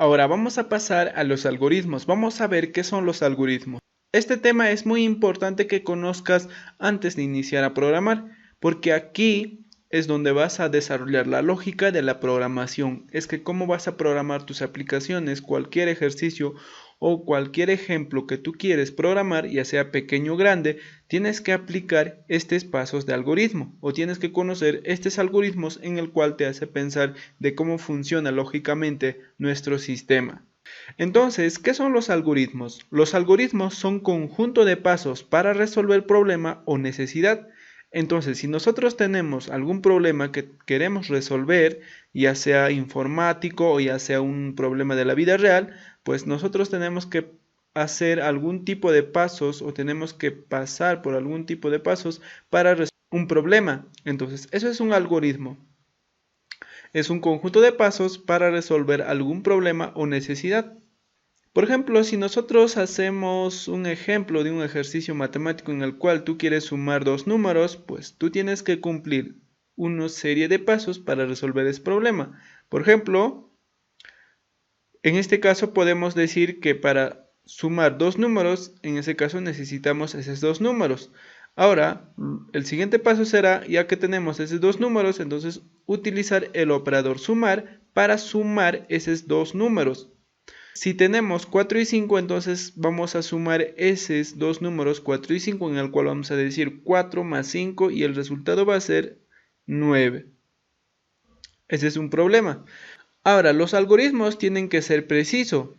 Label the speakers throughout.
Speaker 1: Ahora vamos a pasar a los algoritmos. Vamos a ver qué son los algoritmos. Este tema es muy importante que conozcas antes de iniciar a programar, porque aquí es donde vas a desarrollar la lógica de la programación. Es que cómo vas a programar tus aplicaciones, cualquier ejercicio o cualquier ejemplo que tú quieres programar, ya sea pequeño o grande, tienes que aplicar estos pasos de algoritmo o tienes que conocer estos algoritmos en el cual te hace pensar de cómo funciona lógicamente nuestro sistema. Entonces, ¿qué son los algoritmos? Los algoritmos son conjunto de pasos para resolver problema o necesidad. Entonces, si nosotros tenemos algún problema que queremos resolver, ya sea informático o ya sea un problema de la vida real, pues nosotros tenemos que hacer algún tipo de pasos o tenemos que pasar por algún tipo de pasos para resolver un problema. Entonces, eso es un algoritmo. Es un conjunto de pasos para resolver algún problema o necesidad. Por ejemplo, si nosotros hacemos un ejemplo de un ejercicio matemático en el cual tú quieres sumar dos números, pues tú tienes que cumplir una serie de pasos para resolver ese problema. Por ejemplo, en este caso podemos decir que para sumar dos números, en ese caso necesitamos esos dos números. Ahora, el siguiente paso será, ya que tenemos esos dos números, entonces utilizar el operador sumar para sumar esos dos números. Si tenemos 4 y 5, entonces vamos a sumar esos dos números 4 y 5, en el cual vamos a decir 4 más 5 y el resultado va a ser 9. Ese es un problema. Ahora, los algoritmos tienen que ser precisos.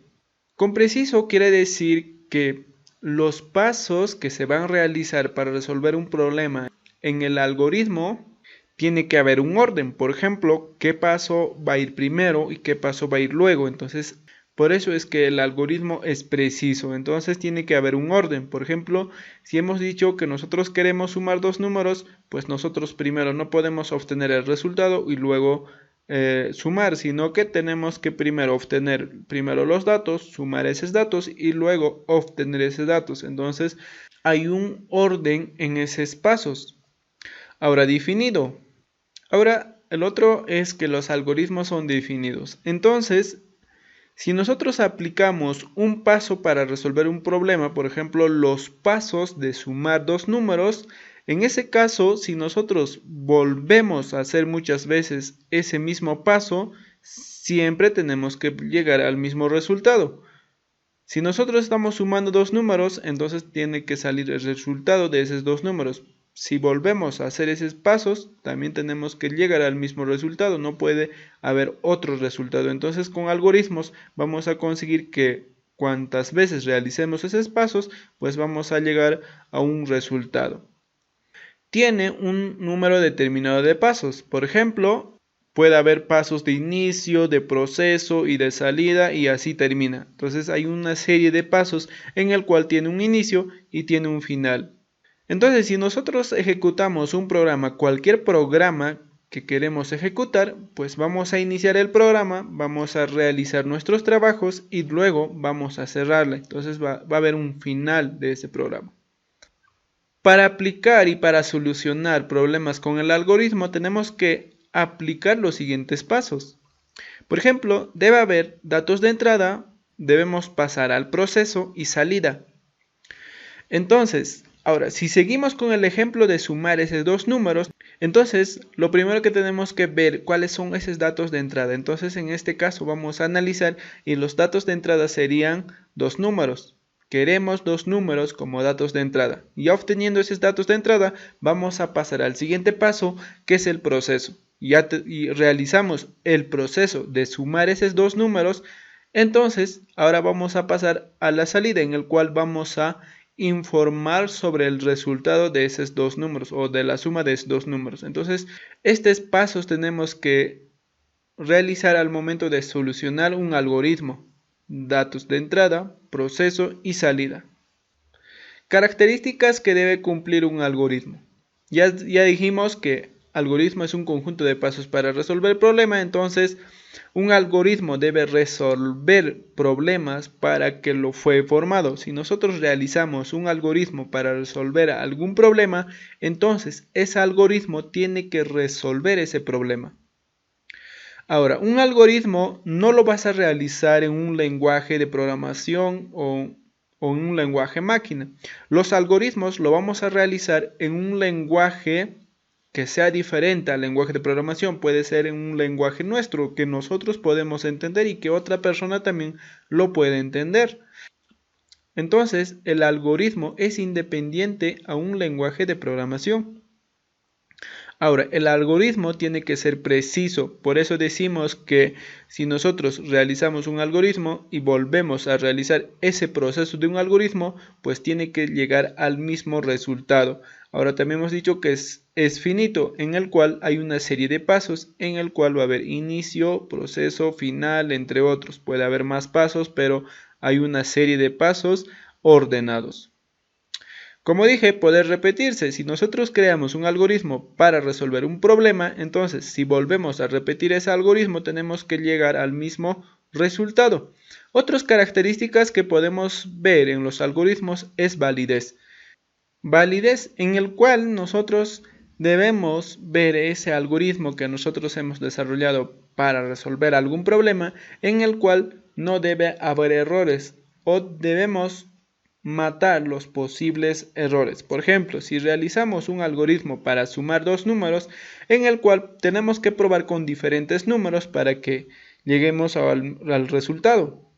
Speaker 1: Con preciso quiere decir que los pasos que se van a realizar para resolver un problema en el algoritmo tiene que haber un orden. Por ejemplo, qué paso va a ir primero y qué paso va a ir luego. Entonces, por eso es que el algoritmo es preciso. Entonces tiene que haber un orden. Por ejemplo, si hemos dicho que nosotros queremos sumar dos números, pues nosotros primero no podemos obtener el resultado y luego sumar, sino que tenemos que primero obtener los datos, sumar esos datos y luego obtener esos datos. Entonces hay un orden en esos pasos. Ahora definido. Ahora el otro es que los algoritmos son definidos. Entonces, si nosotros aplicamos un paso para resolver un problema, por ejemplo, los pasos de sumar dos números, en ese caso, si nosotros volvemos a hacer muchas veces ese mismo paso, siempre tenemos que llegar al mismo resultado. Si nosotros estamos sumando dos números, entonces tiene que salir el resultado de esos dos números. Si volvemos a hacer esos pasos, también tenemos que llegar al mismo resultado, no puede haber otro resultado. Entonces con algoritmos vamos a conseguir que cuantas veces realicemos esos pasos, pues vamos a llegar a un resultado. Tiene un número determinado de pasos, por ejemplo, puede haber pasos de inicio, de proceso y de salida y así termina. Entonces hay una serie de pasos en el cual tiene un inicio y tiene un final. Entonces, si nosotros ejecutamos un programa, cualquier programa que queremos ejecutar, pues vamos a iniciar el programa, vamos a realizar nuestros trabajos y luego vamos a cerrarla. Entonces va a haber un final de ese programa. Para aplicar y para solucionar problemas con el algoritmo tenemos que aplicar los siguientes pasos. Por ejemplo, debe haber datos de entrada, debemos pasar al proceso y salida. Entonces, ahora, si seguimos con el ejemplo de sumar esos dos números, entonces lo primero que tenemos que ver cuáles son esos datos de entrada. Entonces, en este caso vamos a analizar y los datos de entrada serían dos números. Queremos dos números como datos de entrada. Y obteniendo esos datos de entrada, vamos a pasar al siguiente paso, que es el proceso. Y realizamos el proceso de sumar esos dos números. Entonces, ahora vamos a pasar a la salida, en el cual vamos a informar sobre el resultado de esos dos números o de la suma de esos dos números. Entonces, estos pasos tenemos que realizar al momento de solucionar un algoritmo. Datos de entrada, proceso y salida. Características que debe cumplir un algoritmo. Ya dijimos que algoritmo es un conjunto de pasos para resolver el problema, entonces un algoritmo debe resolver problemas para que lo fue formado. Si nosotros realizamos un algoritmo para resolver algún problema, entonces ese algoritmo tiene que resolver ese problema. Ahora, un algoritmo no lo vas a realizar en un lenguaje de programación o en un lenguaje máquina. Los algoritmos lo vamos a realizar en un lenguaje que sea diferente al lenguaje de programación. Puede ser en un lenguaje nuestro que nosotros podemos entender y que otra persona también lo puede entender. Entonces, el algoritmo es independiente a un lenguaje de programación. Ahora, el algoritmo tiene que ser preciso, por eso decimos que si nosotros realizamos un algoritmo y volvemos a realizar ese proceso de un algoritmo, pues tiene que llegar al mismo resultado. Ahora también hemos dicho que es finito, en el cual hay una serie de pasos, en el cual va a haber inicio, proceso, final, entre otros. Puede haber más pasos, pero hay una serie de pasos ordenados. Como dije, puede repetirse. Si nosotros creamos un algoritmo para resolver un problema, entonces si volvemos a repetir ese algoritmo tenemos que llegar al mismo resultado. Otras características que podemos ver en los algoritmos es validez. Validez en el cual nosotros debemos ver ese algoritmo que nosotros hemos desarrollado para resolver algún problema en el cual no debe haber errores o debemos matar los posibles errores. Por ejemplo, si realizamos un algoritmo para sumar dos números en el cual tenemos que probar con diferentes números para que lleguemos al resultado.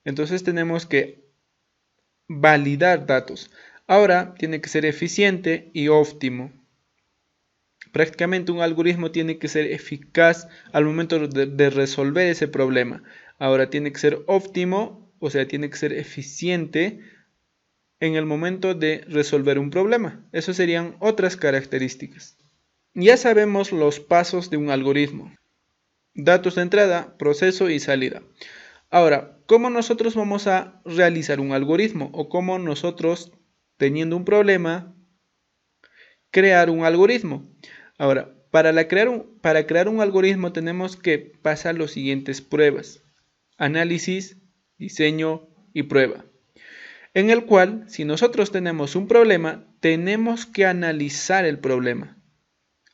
Speaker 1: Entonces tenemos que validar datos. Ahora tiene que ser eficiente y óptimo. Prácticamente un algoritmo tiene que ser eficaz al momento de resolver ese problema. Ahora tiene que ser óptimo, o sea, tiene que ser eficiente en el momento de resolver un problema. Esas serían otras características. Ya sabemos los pasos de un algoritmo. Datos de entrada, proceso y salida. Ahora, ¿cómo nosotros vamos a realizar un algoritmo? O cómo nosotros, teniendo un problema, crear un algoritmo. Ahora, para crear un algoritmo tenemos que pasar las siguientes pruebas. Análisis, diseño y prueba. En el cual, si nosotros tenemos un problema, tenemos que analizar el problema.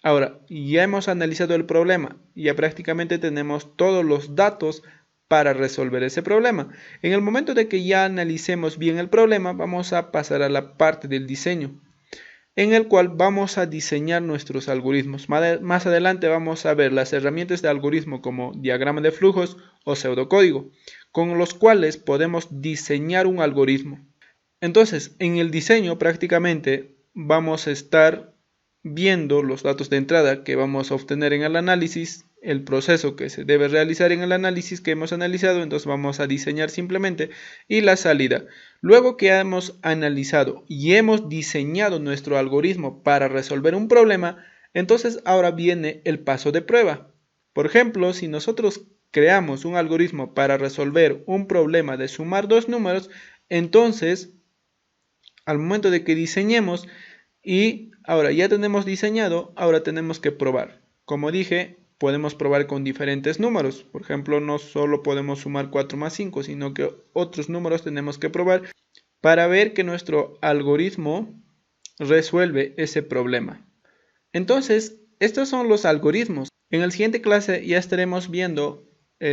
Speaker 1: Ahora, ya hemos analizado el problema, ya prácticamente tenemos todos los datos para resolver ese problema. En el momento de que ya analicemos bien el problema, vamos a pasar a la parte del diseño, en el cual vamos a diseñar nuestros algoritmos. Más adelante vamos a ver las herramientas de algoritmo como diagrama de flujos o pseudocódigo, con los cuales podemos diseñar un algoritmo. Entonces, en el diseño prácticamente vamos a estar viendo los datos de entrada que vamos a obtener en el análisis, el proceso que se debe realizar en el análisis que hemos analizado, entonces vamos a diseñar simplemente, y la salida. Luego que hemos analizado y hemos diseñado nuestro algoritmo para resolver un problema, entonces ahora viene el paso de prueba. Por ejemplo, si nosotros creamos un algoritmo para resolver un problema de sumar dos números, entonces al momento de que diseñemos y ahora ya tenemos diseñado, ahora tenemos que probar. Como dije, podemos probar con diferentes números. Por ejemplo, no solo podemos sumar 4 más 5, sino que otros números tenemos que probar para ver que nuestro algoritmo resuelve ese problema. Entonces, estos son los algoritmos. En la siguiente clase ya estaremos viendo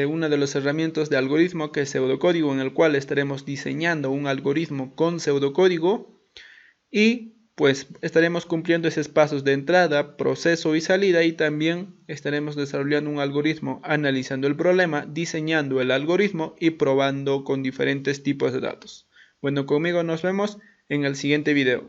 Speaker 1: una de las herramientas de algoritmo que es pseudocódigo, en el cual estaremos diseñando un algoritmo con pseudocódigo y pues estaremos cumpliendo esos pasos de entrada, proceso y salida, y también estaremos desarrollando un algoritmo analizando el problema, diseñando el algoritmo y probando con diferentes tipos de datos. Bueno, conmigo nos vemos en el siguiente video.